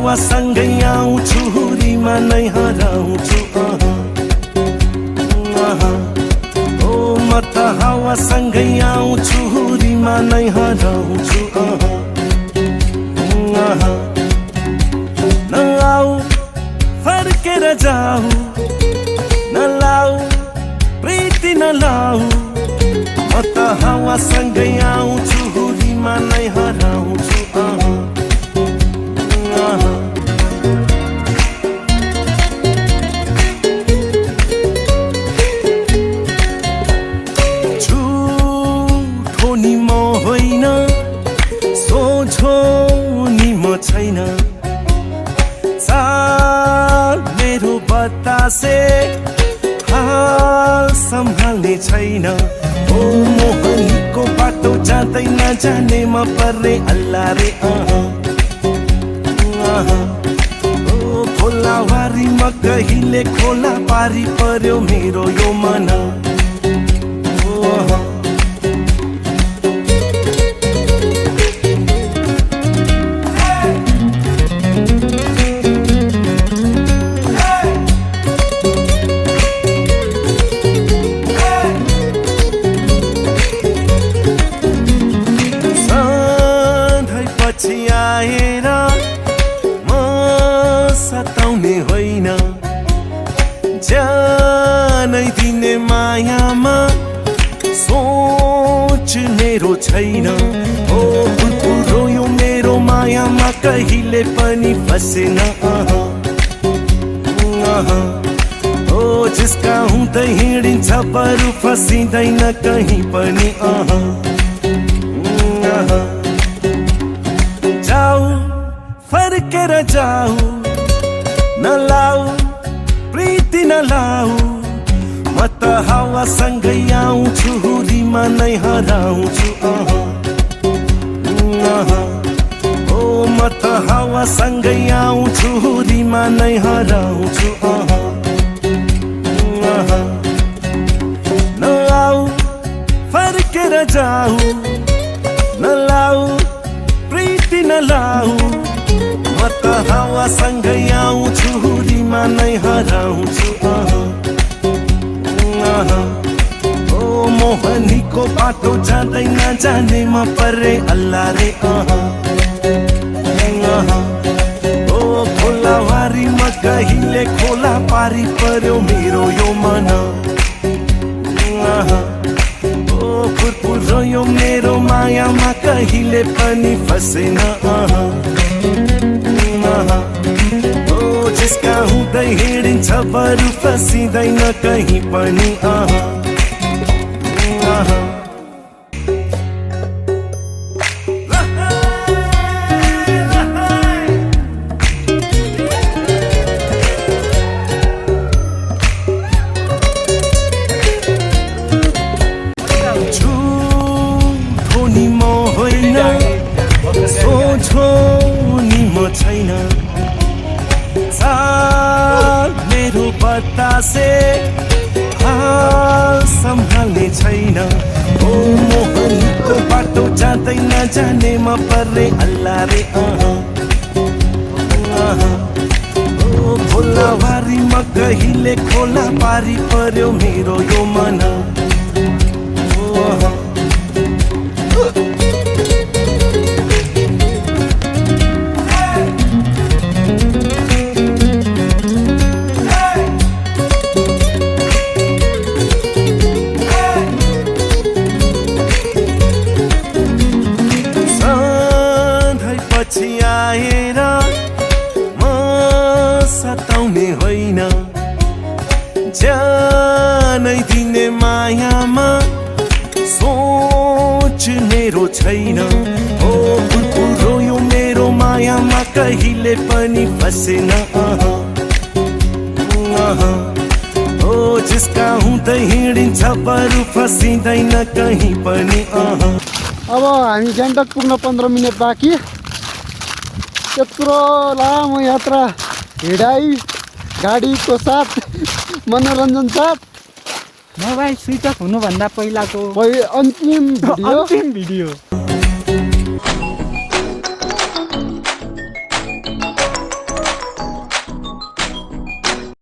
हावासँगै आउँछु हुरीमा नै हराउँछु ओ म त हावासँगै आउँछु हुरीमा नै हराउँछु नआऊ फर्केर जाऊ नलाऊ प्रीति नलाऊ म त हावासँगै आउँछु हुरीमा नै हराउँछु झुठो नि म होइन सोझो नि म छैन चाल मेरो बतासे हाल सम्हाल्ने छैन ओ मोहनीको बाटो जाँदै नजानेमा पर्ने अल्लाह रे ओ खोलावारीमा कहिले खोला पारी पर्यो मेरो यो मन पछि आएर म सताउने होइन जानै दिने मायामा सोच मेरो छैन ओ रोयो मेरो मायामा कहिले पनि फसेन ओ जिसका हुँदै हिँडिन्छ बरु फसिँदैन कहीँ पनि जाऊ फर्केर जाऊ नलाऊ प्रीति नलाऊ म त हावासँगै आउँछु हुरीमा नै हराउँछु ओ म त हावासँगै आउँछु हुरीमा नै हराउँछु नआऊ फर्केर जाऊ नलाऊ प्रीति नलाऊ म त हावासँगै आउँछु हुरीमा नै हराउँछु ओ मोहनीको बाटो जाँदै नजानेमा पर्ने अल्लाह रे ओ खोलावारीमा कहिले खोला पारी पर्यो मेरो यो मन फुरफुर रोयो मेरो मायामा कहिले पनि फसेन ओ जिसका हुँदै हिँडिन्छ बरु फसिँदैन कहीँ पनि सोझो नि म छैन चाल मेरो बतासे हाल सम्हाल्ने छैन ओ मोहनीको बाटो जाँदै नजानेमा पर्ने अल्लाह रे ओ खोलावारीमा कहिले खोला पारी पर्यो मेरो यो मन पछि आएर म सताउने होइन जानै दिने मायामा सोच मेरो छैन ओ रोयो मेरो मायामा कहिले पनि फसेन ओ जिसका हुँदै हिँडिन्छ बरु फसिँदैन कहीँ पनि अब हामी गान्तोक पुग्न 15 मिनट बाँकी त्यत्रो लामो यात्रा हिँडाइ गाडीको साथ मनोरञ्जन साथ मोबाइल स्विच अफ हुनुभन्दा पहिलाको अन्तिम भिडियो